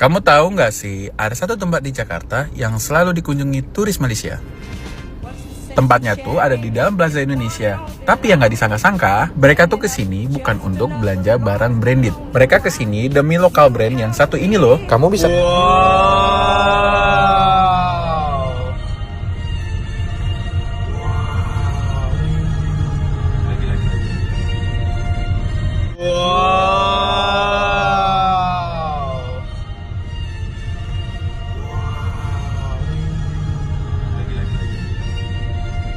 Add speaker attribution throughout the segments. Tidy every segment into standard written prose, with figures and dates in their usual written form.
Speaker 1: Kamu tahu nggak sih, ada satu tempat di Jakarta yang selalu dikunjungi turis Malaysia. Tempatnya tuh ada di dalam Plaza Indonesia. Tapi yang nggak disangka-sangka, mereka tuh kesini bukan untuk belanja barang branded. Mereka kesini demi lokal brand yang satu ini loh.
Speaker 2: Kamu bisa...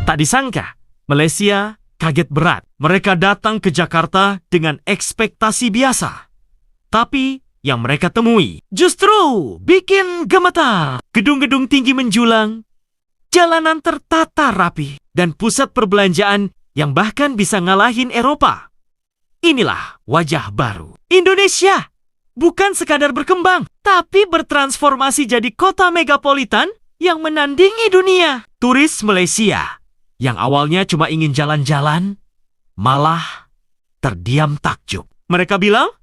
Speaker 3: Tak disangka, Malaysia kaget berat. Mereka datang ke Jakarta dengan ekspektasi biasa. Tapi yang mereka temui justru bikin gemetar. Gedung-gedung tinggi menjulang, jalanan tertata rapi, dan pusat perbelanjaan yang bahkan bisa ngalahin Eropa. Inilah wajah baru Indonesia. Bukan sekadar berkembang, tapi bertransformasi jadi kota megapolitan yang menandingi dunia. Turis Malaysia yang awalnya cuma ingin jalan-jalan, malah terdiam takjub. Mereka bilang,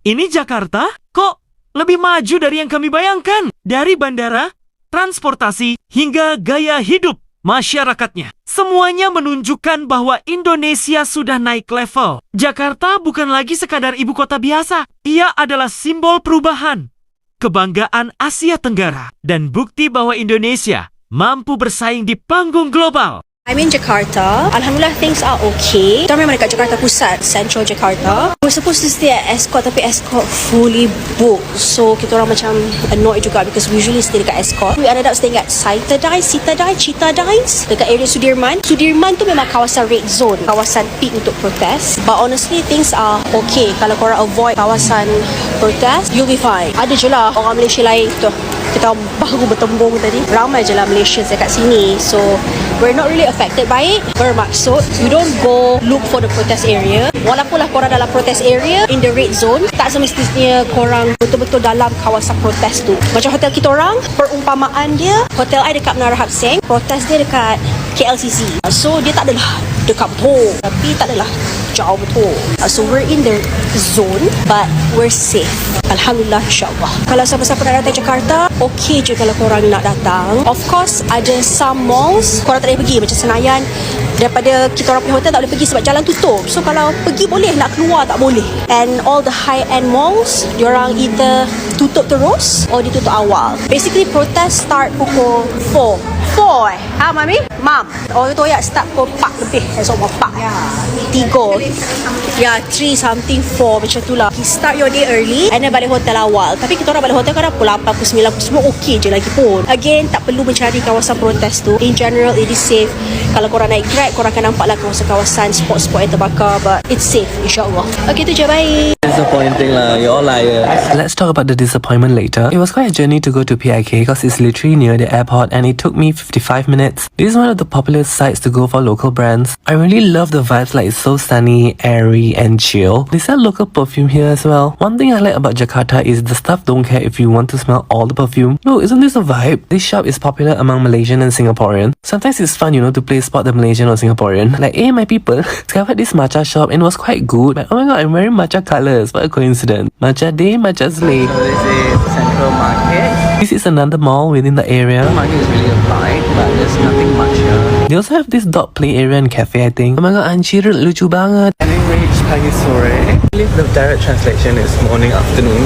Speaker 3: ini Jakarta kok lebih maju dari yang kami bayangkan. Dari bandara, transportasi, hingga gaya hidup masyarakatnya. Semuanya menunjukkan bahwa Indonesia sudah naik level. Jakarta bukan lagi sekadar ibu kota biasa. Ia adalah simbol perubahan, kebanggaan Asia Tenggara, dan bukti bahwa Indonesia mampu bersaing di panggung global.
Speaker 4: I'm in Jakarta. Alhamdulillah, things are okay. Kita memang dekat Jakarta Pusat, Central Jakarta. We're supposed to stay at Escort, tapi Escort fully booked. So, kita orang macam annoyed juga because we usually stay dekat Escort. We ended up staying at Citadines, dekat area Sudirman. Sudirman tu memang kawasan red zone, kawasan peak untuk protes. But honestly, things are okay. Kalau korang avoid kawasan protes, you'll be fine. Ada je lah orang Malaysia lain tu. Kita baru bertembung tadi. Ramai je lah Malaysians dekat sini. So, we're not really affected by it. Bermaksud, you don't go look for the protest area. Walaupun lah korang dalam protest area, in the red zone, tak semestinya korang betul-betul dalam kawasan protest tu. Macam hotel kita orang, perumpamaan dia, hotel I dekat Menara Hapseng, protest dia dekat KLCC. So, dia tak adalah dekat betul, tapi tak adalah jauh betul. So, we're in the zone, but we're safe. Alhamdulillah, insyaAllah. Kalau siapa-siapa nak datang Jakarta, okey je kalau korang nak datang. Of course, ada some malls korang tak boleh pergi. Macam Senayan, daripada kita orang punya hotel tak boleh pergi sebab jalan tutup. So, kalau pergi boleh, nak keluar tak boleh. And all the high-end malls, diorang either tutup terus or ditutup awal. Basically, protest start pukul 4. 4 eh? Ha, Mami? Mam. Orang tu ya start pukul 4 lebih. Esok 4. 3. Ya, 3 something 4 macam tu lah. Start your day early and then balik hotel awal. Tapi kita orang balik hotel kadang pukul 8, pukul 9, pukul 10 okey je lagi pun. Again, tak perlu mencari kawasan protes tu. In general, it is safe. Kalau korang naik Grab, korang akan nampak lah kawasan-kawasan spot-spot yang terbakar. But it's safe, insyaAllah. Okay, tu je, bye.
Speaker 2: Disappointing lah, you all liars. Let's talk about the disappointment later. It was quite a journey to go to PIK because it's literally near the airport and it took me 55 minutes. This is one of the popular sites to go for local brands. I really love the vibes, like it's so sunny, airy and chill. They sell local perfume here as well. One thing I like about Jakarta is the staff don't care if you want to smell all the perfume. No, isn't this a vibe? This shop is popular among Malaysian and Singaporean. Sometimes it's fun, to play spot the Malaysian or Singaporean. Like, hey my people, discovered this matcha shop and it was quite good. But oh my god, I'm wearing matcha colours. What a coincidence. Matcha day, matcha slay.
Speaker 5: So this is Central Market.
Speaker 2: This is another mall within the area.
Speaker 5: The market is really applied, but there's nothing much here.
Speaker 2: They also have this dog play area and cafe, I think. Oh my god, Anjir, lucu banget.
Speaker 5: Having reached pagi sore, I believe the direct translation is morning, afternoon.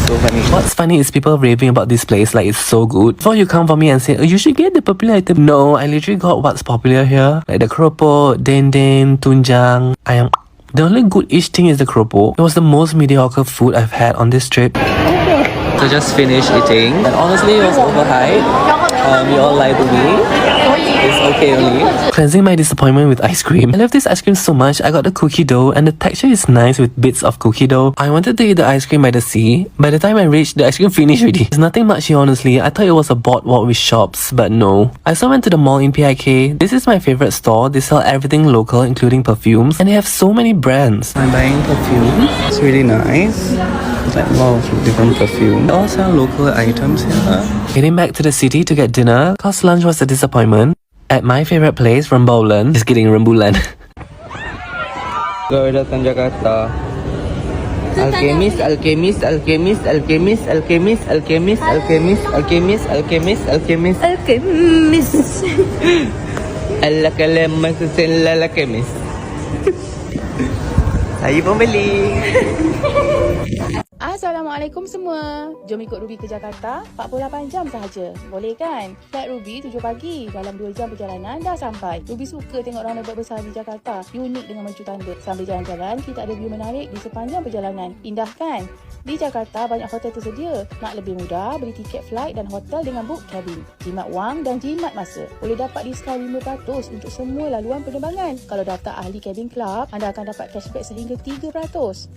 Speaker 5: So funny.
Speaker 2: What's funny is people raving about this place like it's so good. Before you come for me and say, oh, you should get the popular item. No, I literally got what's popular here. Like the keropok, dendeng, tunjang, ayam. The only good-ish thing is the keropok. It was the most mediocre food I've had on this trip.
Speaker 5: So just finished eating, and honestly it was overhyped. You all lied to me. It's okay only.
Speaker 2: Cleansing my disappointment with ice cream. I love this ice cream so much. I got the cookie dough and the texture is nice with bits of cookie dough. I wanted to eat the ice cream by the sea. By the time I reached, the ice cream finished already. There's nothing much here honestly. I thought it was a boardwalk with shops, but no. I also went to the mall in PIK. This is my favorite store. They sell everything local including perfumes and they have so many brands.
Speaker 5: I'm buying perfume. It's really nice. It's like wow, different perfume. They all sell local items here.
Speaker 2: Heading back to the city to get dinner, cause lunch was a disappointment. At my favorite place, Rembulan. Just kidding, Rembulan.
Speaker 5: Baru datang Jakarta. Alchemist, alchemist, alchemist, alchemist, alchemist, alchemist, alchemist, alchemist, alchemist, alchemist.
Speaker 4: Alchemist.
Speaker 5: Alakalamas alchemist. Saya pun beli.
Speaker 6: Assalamualaikum semua. Jom ikut Ruby ke Jakarta 48 jam sahaja. Boleh kan? Flight Ruby 7 pagi. Dalam 2 jam perjalanan dah sampai. Ruby suka tengok roundabout besar di Jakarta. Unik dengan mercu tanda. Sambil jalan-jalan, kita ada view menarik di sepanjang perjalanan. Indah kan? Di Jakarta banyak hotel tersedia. Nak lebih mudah, beli tiket flight dan hotel dengan book cabin. Jimat wang dan jimat masa. Boleh dapat diskaun 5% untuk semua laluan penerbangan. Kalau daftar ahli cabin club, anda akan dapat cashback sehingga 3%.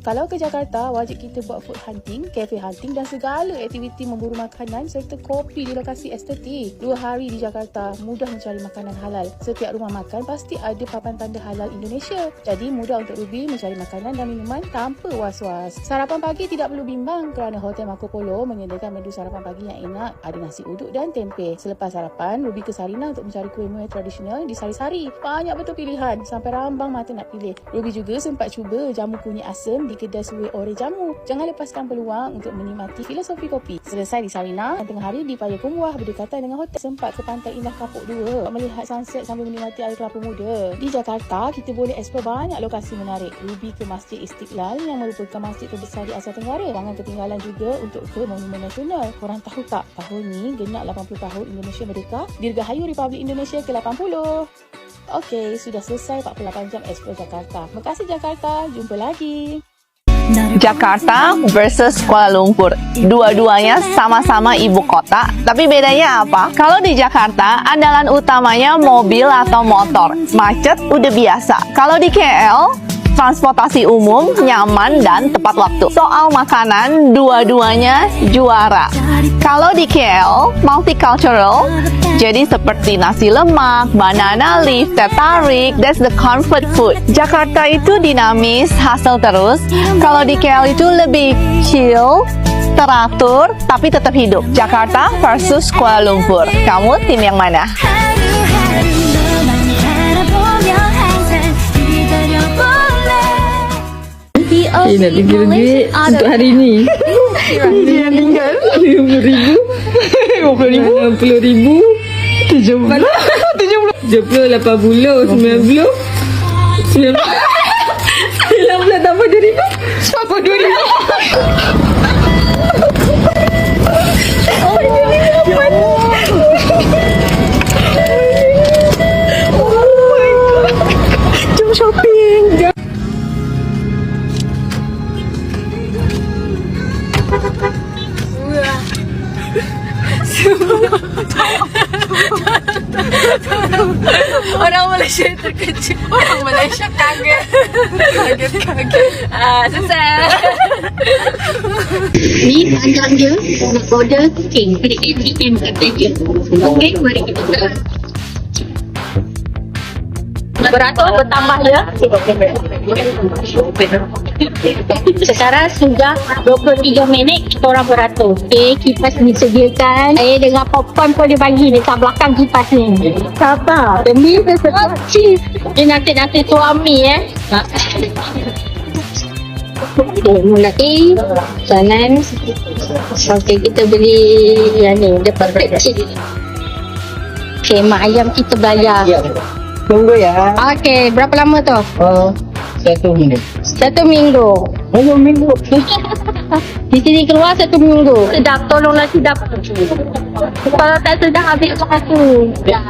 Speaker 6: Kalau ke Jakarta, wajib kita buat food hunting, cafe hunting dan segala aktiviti memburu makanan serta kopi di lokasi estetik. 2 hari di Jakarta, mudah mencari makanan halal. Setiap rumah makan pasti ada papan tanda halal Indonesia. Jadi mudah untuk Ruby mencari makanan dan minuman tanpa was-was. Sarapan pagi tidak perlu bimbang kerana Hotel Marco Polo menyediakan menu sarapan pagi yang enak. Ada nasi uduk dan tempe. Selepas sarapan, Ruby ke Sarina untuk mencari kuih muih tradisional di Sari-Sari. Banyak betul pilihan, sampai rambang mata nak pilih. Ruby juga sempat cuba jamu kunyit asam di kedai Suwe Ore Jamu. Jangan lepaskan peluang untuk menikmati filosofi kopi. Selesai di Sarina, dan tengah hari di Payakumbuh berdekatan dengan hotel. Sempat ke Pantai Indah Kapuk 2 melihat sunset sambil menikmati air kelapa muda. Di Jakarta, kita boleh eksplor banyak lokasi menarik. Ruby ke Masjid Istiqlal yang merupakan masjid terbesar di Asia Tenggara. Jangan ketinggalan juga untuk ke Monumen Nasional. Korang tahu tak, tahun ni genap 80 tahun Indonesia merdeka. Dirgahayu Republik Indonesia ke-80. Okey, sudah selesai 48 jam explore Jakarta. Terima kasih Jakarta, jumpa lagi.
Speaker 7: Jakarta versus Kuala Lumpur. Dua-duanya sama-sama ibu kota, tapi bedanya apa? Kalau di Jakarta, andalan utamanya mobil atau motor. Macet udah biasa. Kalau di KL, transportasi umum, nyaman, dan tepat waktu. Soal makanan, dua-duanya juara. Kalau di KL, multicultural, jadi seperti nasi lemak, banana leaf, teh tarik, that's the comfort food. Jakarta itu dinamis, hustle terus. Kalau di KL itu lebih chill, teratur, tapi tetap hidup. Jakarta versus Kuala Lumpur. Kamu tim yang mana?
Speaker 8: Nak tinggal duit untuk hari ni. Dia tinggal 50,000, 50,000, 70, 70, 80, 90, 90, tambah 2,000, tambah 2,000. Jom shopping.
Speaker 6: Orang Malaysia terkejut. Orang Malaysia kaget. Selesai.
Speaker 9: Ni panjang je nak order cooking. Klik ATM kata je. Okey, mari kita buka. Beratur bertambah ya. Sekarang sudah 23 minit kita orang beratur. Okey, kipas disediakan. Saya dengan popcorn pun dia bagi dekat belakang kipas ni. Sabar. Demi sesuatu cheese. Ini nanti suami mulai jalan. Okey, kita beli yang ni dapat cheese. Okey, mak ayam kita bayar.
Speaker 8: Tunggu ya.
Speaker 9: Okey, berapa lama tu?
Speaker 8: 1 minit.
Speaker 9: 1 minggu.
Speaker 8: 1 minggu.
Speaker 9: Di sini keluar 1 minggu. Sedap, tolonglah sedap. Kalau tak sedap, habis satu. Ya.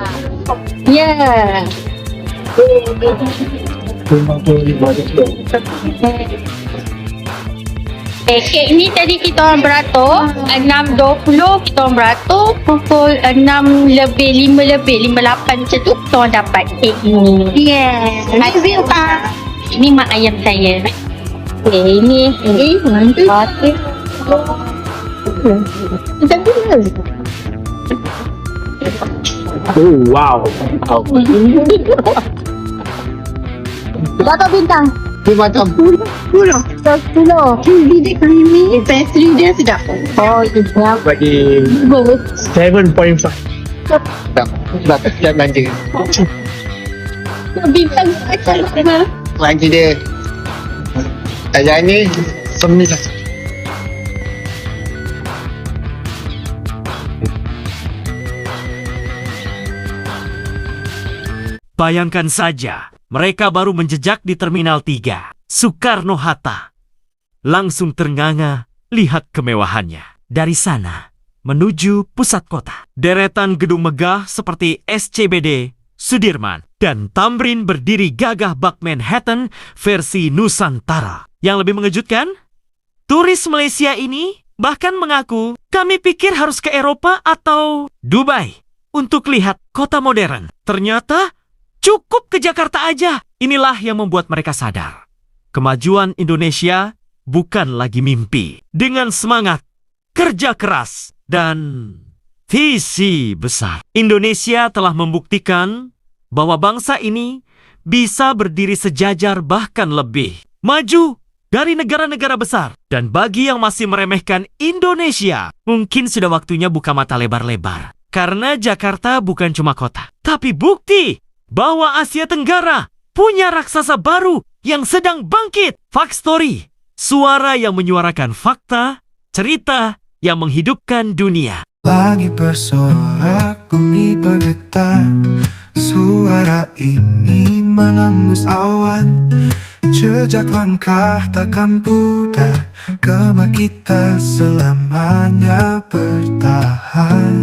Speaker 9: Kek ni tadi kita orang beratur 6.20 kita orang beratur pukul 6 lebih 5 lebih 58 macam tu kita orang dapat kek ni. Hasil tak? Ini mak ayam saya. Ini mantap. Kita guna.
Speaker 3: Oh, wow.
Speaker 9: Berapa bintang?
Speaker 8: 5 macam
Speaker 9: 10. Dia kali ni pastry dia sedap. Oh, sedap.
Speaker 8: bagi
Speaker 9: Bagus.
Speaker 3: 7.5.
Speaker 8: dah sekian manja.
Speaker 9: Bintang macam mana?
Speaker 8: Manja dia. Saya ni
Speaker 3: Bayangkan saja, mereka baru menjejak di Terminal 3, Soekarno-Hatta. Langsung ternganga lihat kemewahannya. Dari sana, menuju pusat kota. Deretan gedung megah seperti SCBD, Sudirman, dan Tamrin berdiri gagah bak Manhattan versi Nusantara. Yang lebih mengejutkan, turis Malaysia ini bahkan mengaku, kami pikir harus ke Eropa atau Dubai untuk lihat kota modern. Ternyata, cukup ke Jakarta aja. Inilah yang membuat mereka sadar. Kemajuan Indonesia bukan lagi mimpi. Dengan semangat, kerja keras, dan visi besar. Indonesia telah membuktikan bahwa bangsa ini bisa berdiri sejajar bahkan lebih. Maju dari negara-negara besar. Dan bagi yang masih meremehkan Indonesia, mungkin sudah waktunya buka mata lebar-lebar. Karena Jakarta bukan cuma kota, tapi bukti bahwa Asia Tenggara punya raksasa baru yang sedang bangkit. Fact Story, suara yang menyuarakan fakta, cerita yang menghidupkan dunia.
Speaker 10: Lagi bersorak, bumi bergetar. Suara ini menembus awan. Jejak langkah takkan pudar. Gema kita selamanya bertahan.